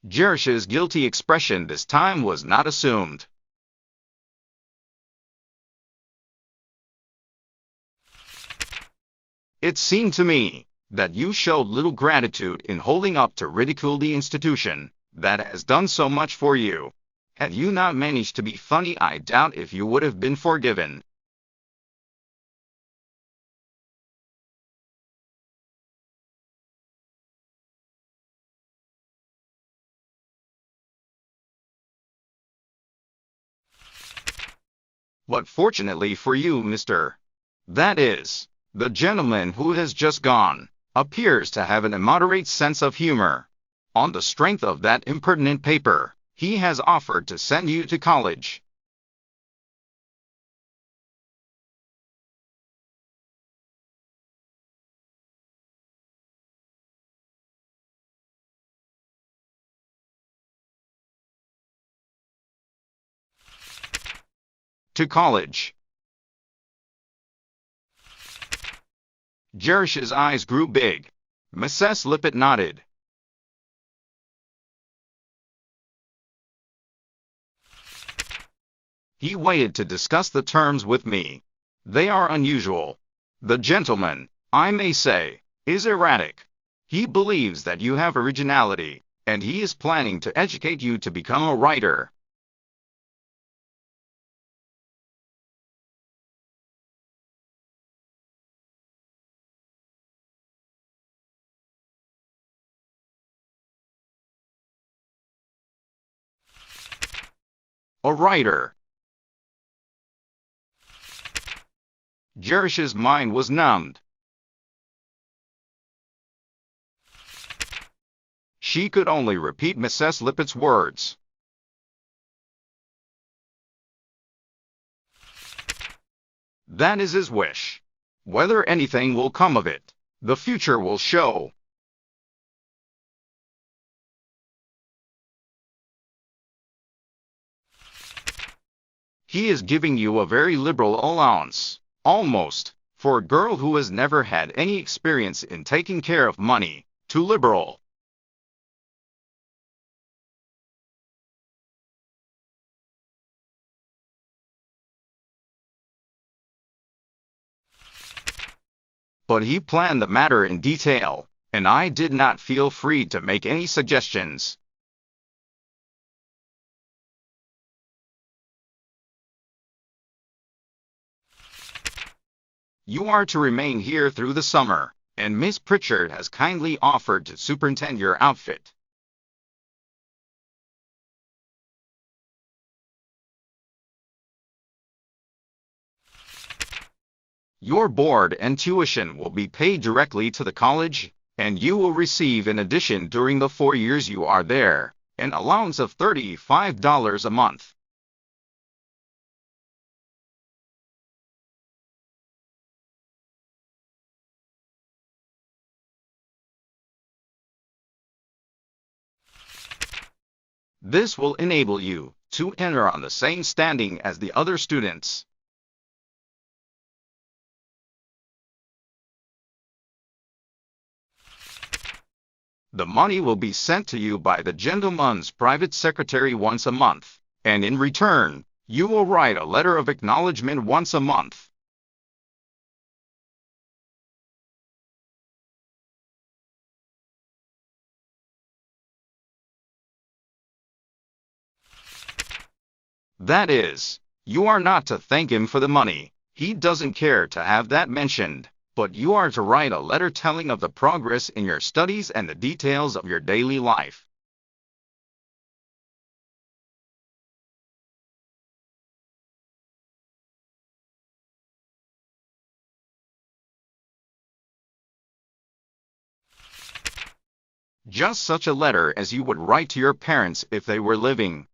Jerish's guilty expression this time was not assumed. It seemed to me that you showed little gratitude in holding up to ridicule the institution that has done so much for you. Had you not managed to be funny, I doubt if you would have been forgiven. But fortunately for you, that is, the gentleman who has just gone, appears to have an immoderate sense of humor. On the strength of that impertinent paper, he has offered to send you to college. To college. Jerish's eyes grew big. Mrs. Lippett nodded. He waited to discuss the terms with me. They are unusual. The gentleman, I may say, is erratic. He believes that you have originality, and he is planning to educate you to become a writer. A writer. Jerish's mind was numbed. She could only repeat Mrs. Lippett's words. That is his wish. Whether anything will come of it, the future will show. He is giving you a very liberal allowance, almost, for a girl who has never had any experience in taking care of money, too liberal. But he planned the matter in detail, and I did not feel free to make any suggestions. You are to remain here through the summer, and Miss Pritchard has kindly offered to superintend your outfit. Your board and tuition will be paid directly to the college, and you will receive in addition during the 4 years you are there, an allowance of $35 a month. This will enable you to enter on the same standing as the other students. The money will be sent to you by the gentleman's private secretary once a month, and in return, you will write a letter of acknowledgement once a month. That is, you are not to thank him for the money. He doesn't care to have that mentioned. But you are to write a letter telling of the progress in your studies and the details of your daily life. Just such a letter as you would write to your parents if they were living.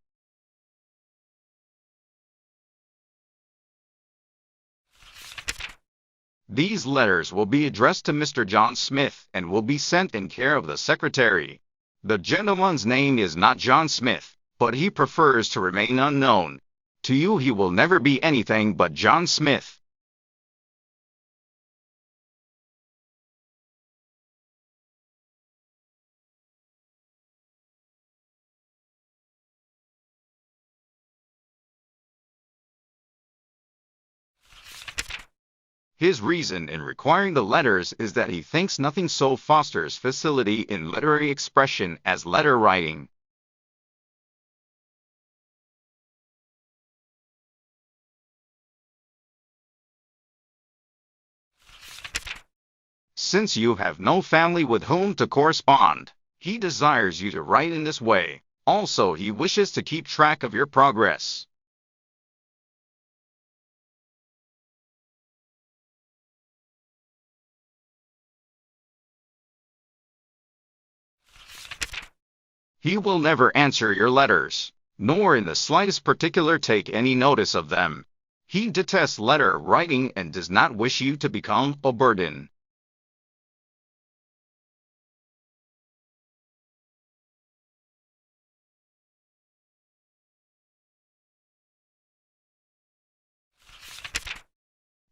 These letters will be addressed to Mr. John Smith and will be sent in care of the secretary. The gentleman's name is not John Smith, but he prefers to remain unknown. To you he will never be anything but John Smith. His reason in requiring the letters is that he thinks nothing so fosters facility in literary expression as letter writing. Since you have no family with whom to correspond, he desires you to write in this way. Also, he wishes to keep track of your progress. He will never answer your letters, nor in the slightest particular take any notice of them. He detests letter writing and does not wish you to become a burden.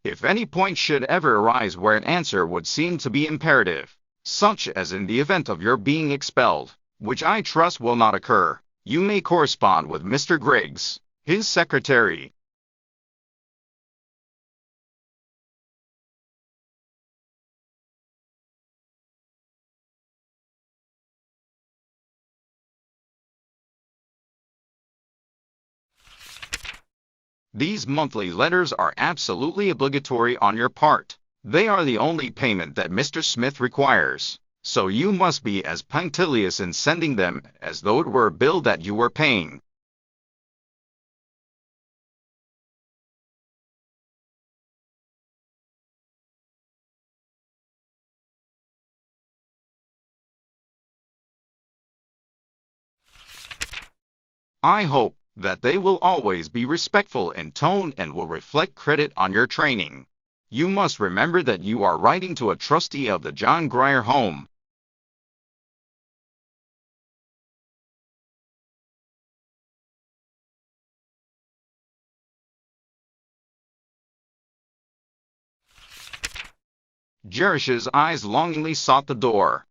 If any point should ever arise where an answer would seem to be imperative, such as in the event of your being expelled, which I trust will not occur, you may correspond with Mr. Griggs, his secretary. These monthly letters are absolutely obligatory on your part. They are the only payment that Mr. Smith requires, so you must be as punctilious in sending them as though it were a bill that you were paying. I hope that they will always be respectful in tone and will reflect credit on your training. You must remember that you are writing to a trustee of the John Grier Home. Jerish's eyes longingly sought the door.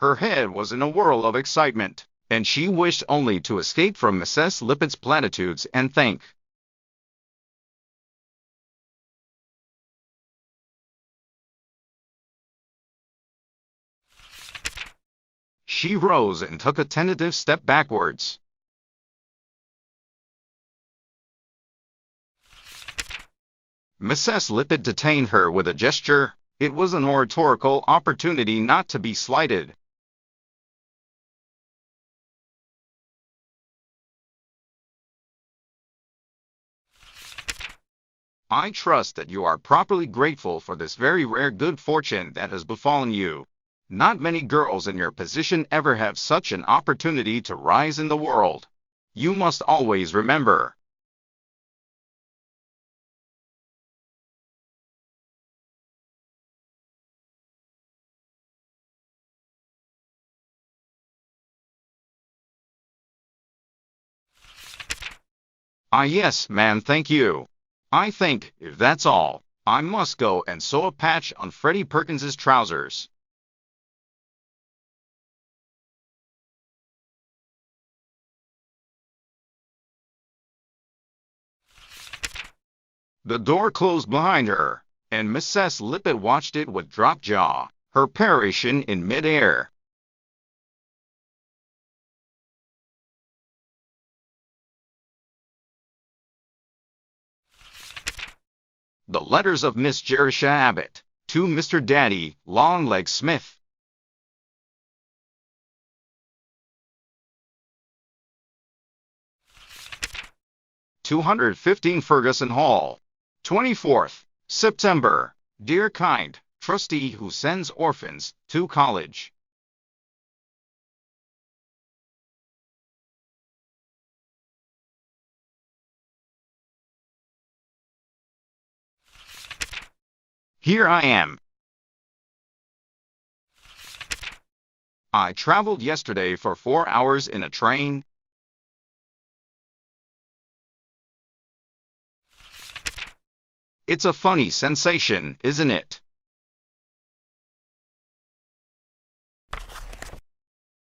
Her head was in a whirl of excitement, and she wished only to escape from Mrs. Lippett's platitudes and think. She rose and took a tentative step backwards. Mrs. Lippett detained her with a gesture. It was an oratorical opportunity not to be slighted. I trust that you are properly grateful for this very rare good fortune that has befallen you. Not many girls in your position ever have such an opportunity to rise in the world. You must always remember. Ah yes, man, thank you. I think, if that's all, I must go and sew a patch on Freddie Perkins's trousers. The door closed behind her, and Mrs. Lippett watched it with dropped jaw, her peroration in mid-air. The letters of Miss Jerusha Abbott, to Mr. Daddy Longlegs Smith. "215 Ferguson Hall, 24th September. Dear kind trustee who sends orphans to college. Here I am. I traveled yesterday for 4 hours in a train. It's a funny sensation, isn't it?